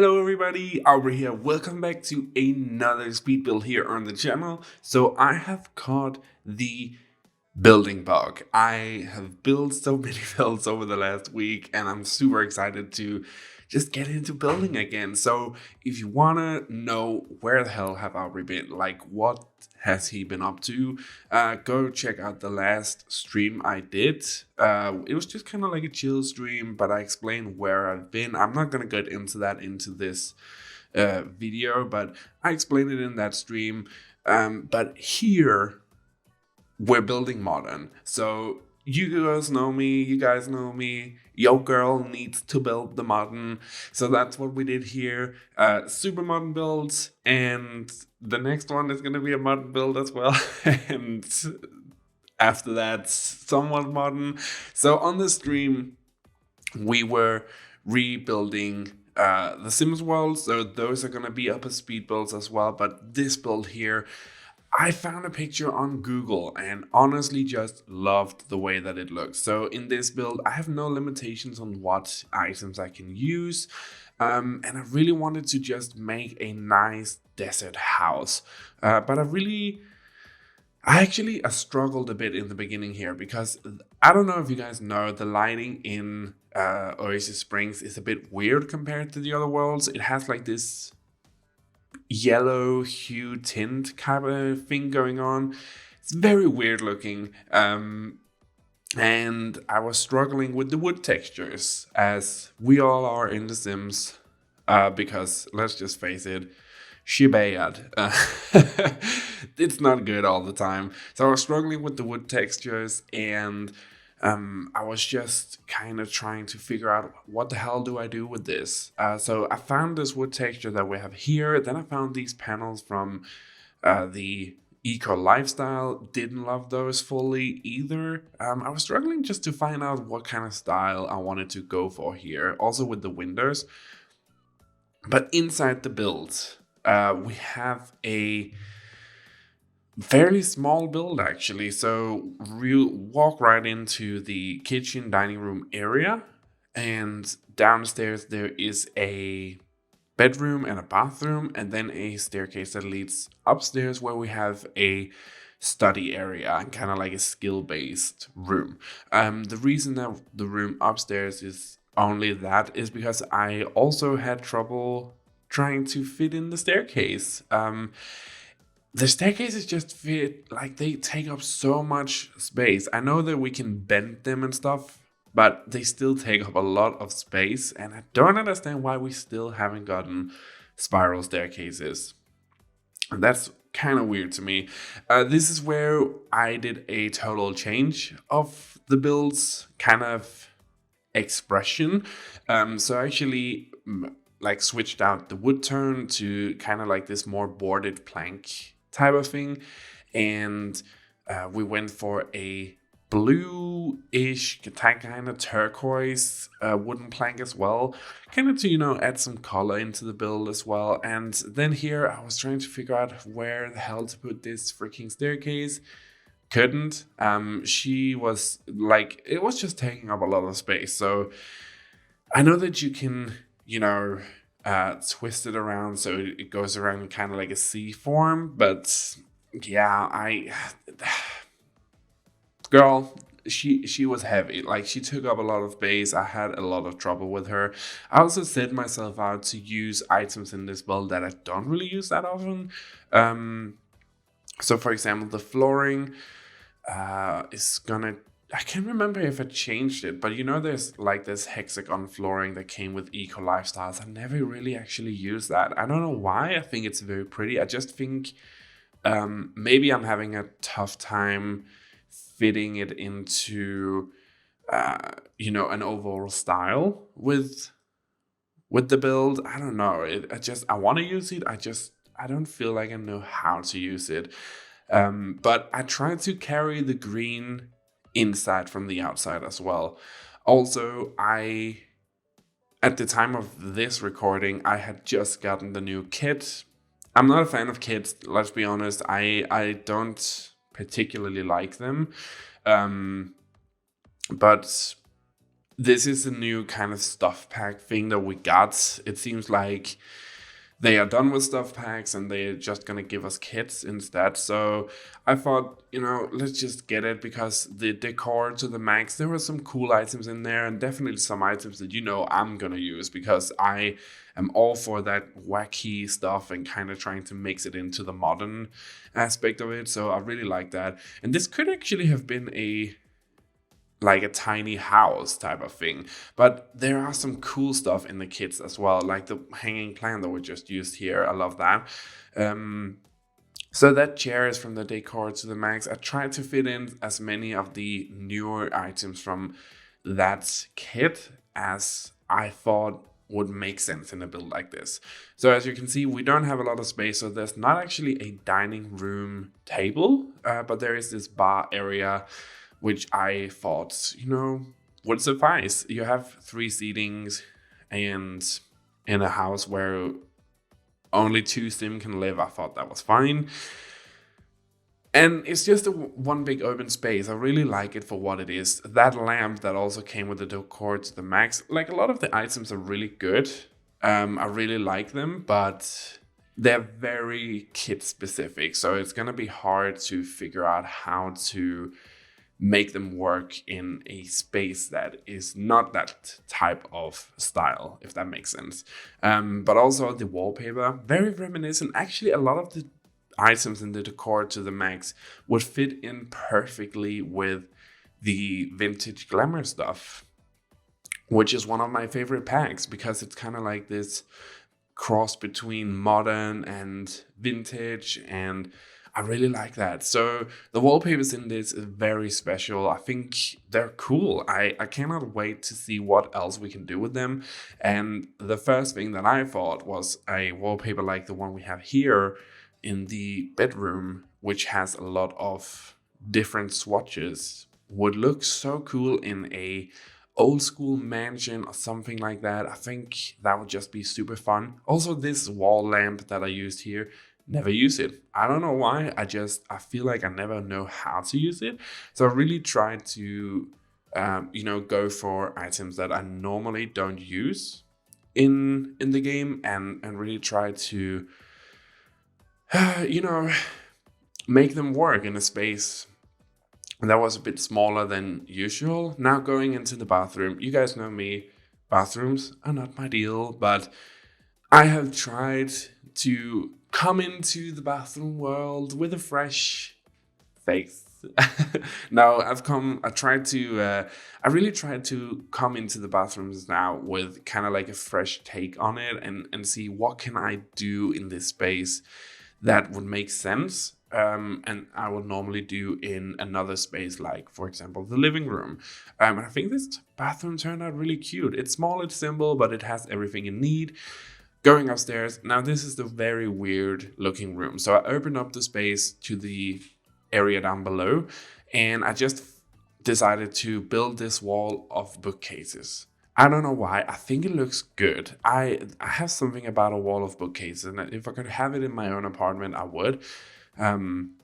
Hello everybody, Auvbri here. Welcome back to another speed build here on the channel. So I have caught the building bug. I have built so many builds over the last week and I'm super excited to just get into building again. So if you want to know where the hell have Auvbri been, like what has he been up to, go check out the last stream I did. It was just kind of like a chill stream, but I explained where I've been. I'm not going to get into that into this video, but I explained it in that stream. But here we're building modern. So you guys know me, your girl needs to build the modern. So that's what we did here. Super modern builds, and the next one is gonna be a modern build as well. And after that, somewhat modern. So on the stream, we were rebuilding the Sims world. So those are gonna be upper speed builds as well. But this build here, I found a picture on Google and honestly just loved the way that it looks. So in this build, I have no limitations on what items I can use. And I really wanted to just make a nice desert house. But I actually struggled a bit in the beginning here because I don't know if you guys know, the lighting in Oasis Springs is a bit weird compared to the other worlds. It has like this yellow hue tint kind of thing going on. It's very weird looking, and I was struggling with the wood textures, as we all are in The Sims, because let's just face it, she bad. It's not good all the time. So I was struggling with the wood textures, and I was just kind of trying to figure out what the hell do I do with this. So I found this wood texture that we have here. Then I found these panels from the Eco Lifestyle. Didn't love those fully either. I was struggling just to find out what kind of style I wanted to go for here. Also with the windows. But inside the build, we have a fairly small build actually. So we'll walk right into the kitchen dining room area, and downstairs there is a bedroom and a bathroom, and then a staircase that leads upstairs where we have a study area and kind of like a skill-based room. The reason that the room upstairs is only that is because I also had trouble trying to fit in the staircase. The staircases just fit, like they take up so much space. I know that we can bend them and stuff, but they still take up a lot of space, and I don't understand why we still haven't gotten spiral staircases. And that's kind of weird to me. This is where I did a total change of the build's kind of expression. So I actually like switched out the wood tone to kind of like this more boarded plank type of thing, and we went for a blue-ish kind of turquoise wooden plank as well, kind of to add some color into the build as well. And then here I was trying to figure out where the hell to put this freaking staircase. Couldn't. She was like, it was just taking up a lot of space. So I know that you can twist it around so it goes around kind of like a C form, but yeah, girl, she was heavy. Like, she took up a lot of space. I had a lot of trouble with her. I also set myself out to use items in this build that I don't really use that often. So for example, the flooring is gonna, I can't remember if I changed it, but there's like this hexagon flooring that came with Eco Lifestyles. I never really actually used that. I don't know why. I think it's very pretty. I just think maybe I'm having a tough time fitting it into an overall style with the build. I don't know. I want to use it. I don't feel like I know how to use it. But I try to carry the green inside from the outside as well. Also, at the time of this recording, I had just gotten the new kit. I'm not a fan of kits, let's be honest. I don't particularly like them. But this is a new kind of stuff pack thing that we got. It seems like they are done with stuff packs and they're just gonna give us kits instead. So I thought, let's just get it because the decor to the max, there were some cool items in there and definitely some items that I'm gonna use because I am all for that wacky stuff and kind of trying to mix it into the modern aspect of it. So I really like that. And this could actually have been a tiny house type of thing. But there are some cool stuff in the kits as well, like the hanging plant that we just used here. I love that. So that chair is from the decor to the max. I tried to fit in as many of the newer items from that kit as I thought would make sense in a build like this. So as you can see, we don't have a lot of space, so there's not actually a dining room table, but there is this bar area which I thought, would suffice. You have 3 seatings, and in a house where only 2 sim can live, I thought that was fine. And it's just one big open space. I really like it for what it is. That lamp that also came with the decor to the max, like a lot of the items are really good. I really like them, but they're very kit specific. So it's gonna be hard to figure out how to make them work in a space that is not that type of style, if that makes sense. But also the wallpaper, very reminiscent. Actually, a lot of the items in the decor to the max would fit in perfectly with the vintage glamour stuff, which is one of my favorite packs because it's kind of like this cross between modern and vintage, and I really like that. So the wallpapers in this is very special. I think they're cool. I cannot wait to see what else we can do with them. And the first thing that I thought was a wallpaper like the one we have here in the bedroom, which has a lot of different swatches, would look so cool in a old school mansion or something like that. I think that would just be super fun. Also, this wall lamp that I used here, never use it. I don't know why. I feel like I never know how to use it. So I really try to, go for items that I normally don't use in the game, and really try to, make them work in a space that was a bit smaller than usual. Now going into the bathroom, you guys know me, bathrooms are not my deal, but I have tried to come into the bathroom world with a fresh face. No, I really tried to come into the bathrooms now with kind of like a fresh take on it and see what can I do in this space that would make sense. And I would normally do in another space, like for example the living room. And I think this bathroom turned out really cute. It's small, it's simple, but it has everything you need. Going upstairs, now this is the very weird looking room. So I opened up the space to the area down below, and I just decided to build this wall of bookcases. I don't know why. I think it looks good. I have something about a wall of bookcases, and if I could have it in my own apartment, I would. Don't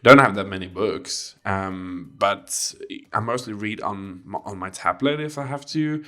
have that many books, but I mostly read on my tablet if I have to.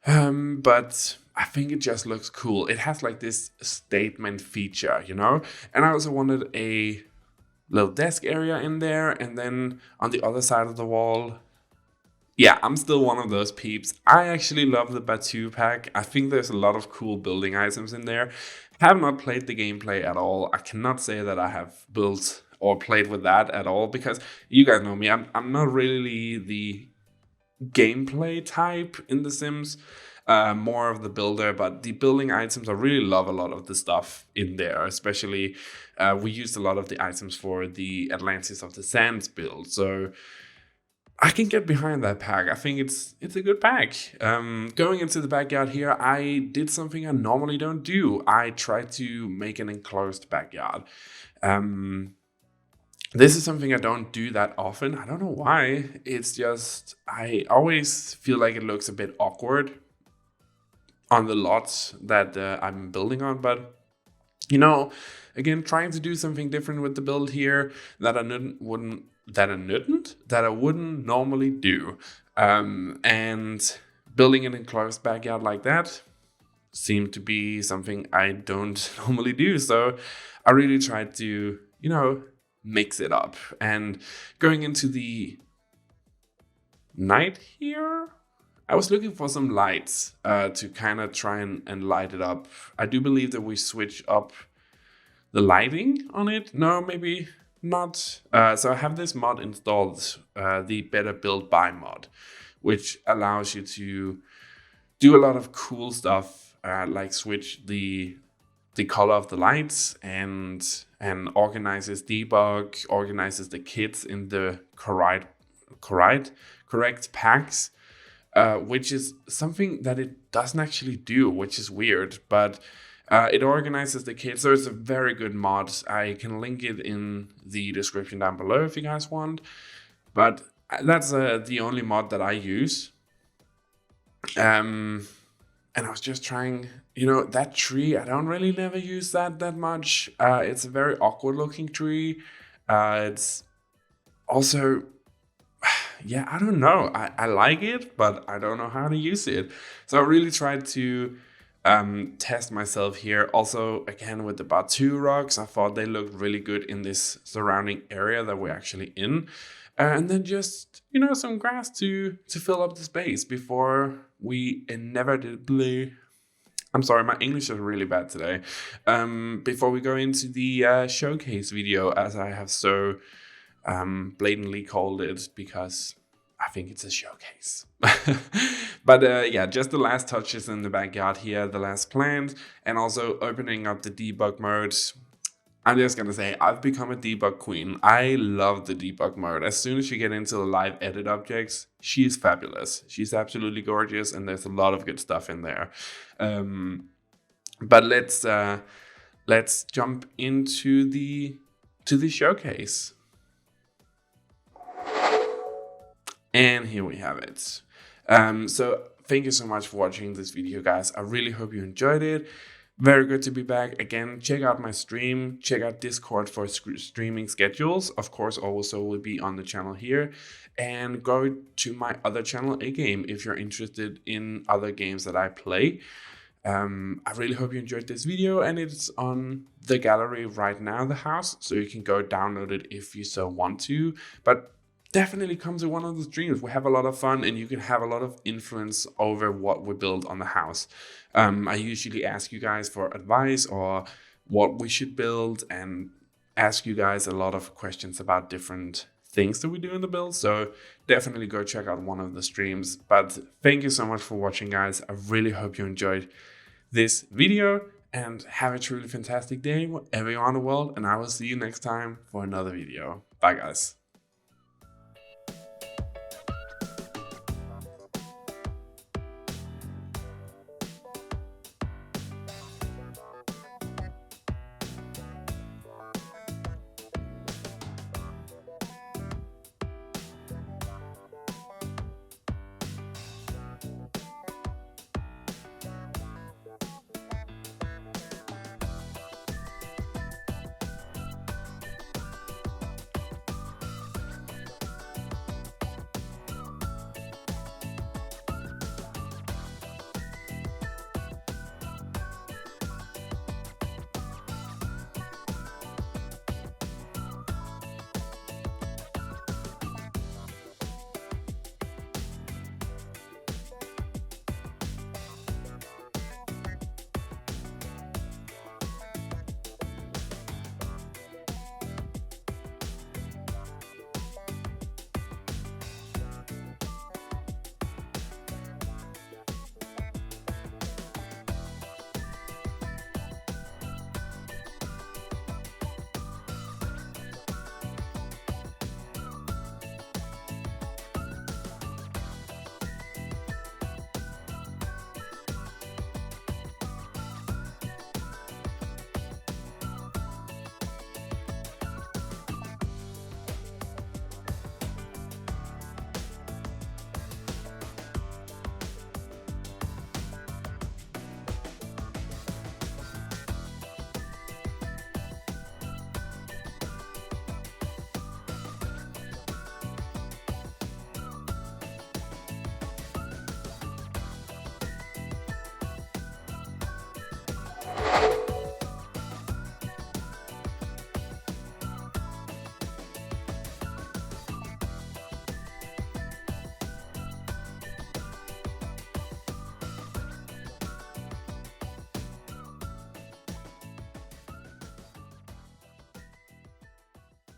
But I think it just looks cool. It has like this statement feature, And I also wanted a little desk area in there, and then on the other side of the wall. Yeah, I'm still one of those peeps. I actually love the Batu pack. I think there's a lot of cool building items in there. Have not played the gameplay at all. I cannot say that I have built or played with that at all because you guys know me. I'm not really the gameplay type in The Sims. More of the builder, but the building items, I really love a lot of the stuff in there. Especially, we used a lot of the items for the Atlantis of the Sands build. So I can get behind that pack. I think it's a good pack. Going into the backyard here, I did something I normally don't do. I tried to make an enclosed backyard. This is something I don't do that often. I don't know why. It's just, I always feel like it looks a bit awkward on the lots that I'm building on. But, again, trying to do something different with the build here that I wouldn't normally do. And building an enclosed backyard like that seemed to be something I don't normally do. So I really tried to, mix it up. And going into the night here, I was looking for some lights to kind of try and light it up. I do believe that we switch up the lighting on it. No, maybe not. So I have this mod installed, the Better Build By mod, which allows you to do a lot of cool stuff, like switch the color of the lights and organizes debug, organizes the kits in the correct packs, which is something that it doesn't actually do, which is weird, but it organizes the kits. So it's a very good mod. I can link it in the description down below if you guys want, but that's the only mod that I use. And I was just trying, that tree, I don't really never use that much. It's a very awkward looking tree. It's also, yeah, I don't know. I like it, but I don't know how to use it. So I really tried to test myself here. Also, again, with the Batu rocks, I thought they looked really good in this surrounding area that we're actually in. And then just, some grass to fill up the space before we inevitably... I'm sorry, my English is really bad today. Before we go into the showcase video, as I have so blatantly called it, because I think it's a showcase. But yeah, just the last touches in the backyard here, the last plant, and also opening up the debug mode. I'm just gonna say, I've become a debug queen. I love the debug mode. As soon as you get into the live edit objects, she's fabulous. She's absolutely gorgeous, and there's a lot of good stuff in there. But let's jump into the showcase. And here we have it. So thank you so much for watching this video, guys. I really hope you enjoyed it. Very good to be back again. Check out my stream. Check out Discord for streaming schedules. Of course, also will be on the channel here. And go to my other channel, A Game, if you're interested in other games that I play. I really hope you enjoyed this video, and it's on the gallery right now, the house, so you can go download it if you so want to. But definitely come to one of the streams. We have a lot of fun, and you can have a lot of influence over what we build on the house. I usually ask you guys for advice or what we should build, and ask you guys a lot of questions about different things that we do in the build. So definitely go check out one of the streams. But thank you so much for watching, guys. I really hope you enjoyed this video, and have a truly fantastic day wherever you are in the world. And I will see you next time for another video. Bye, guys.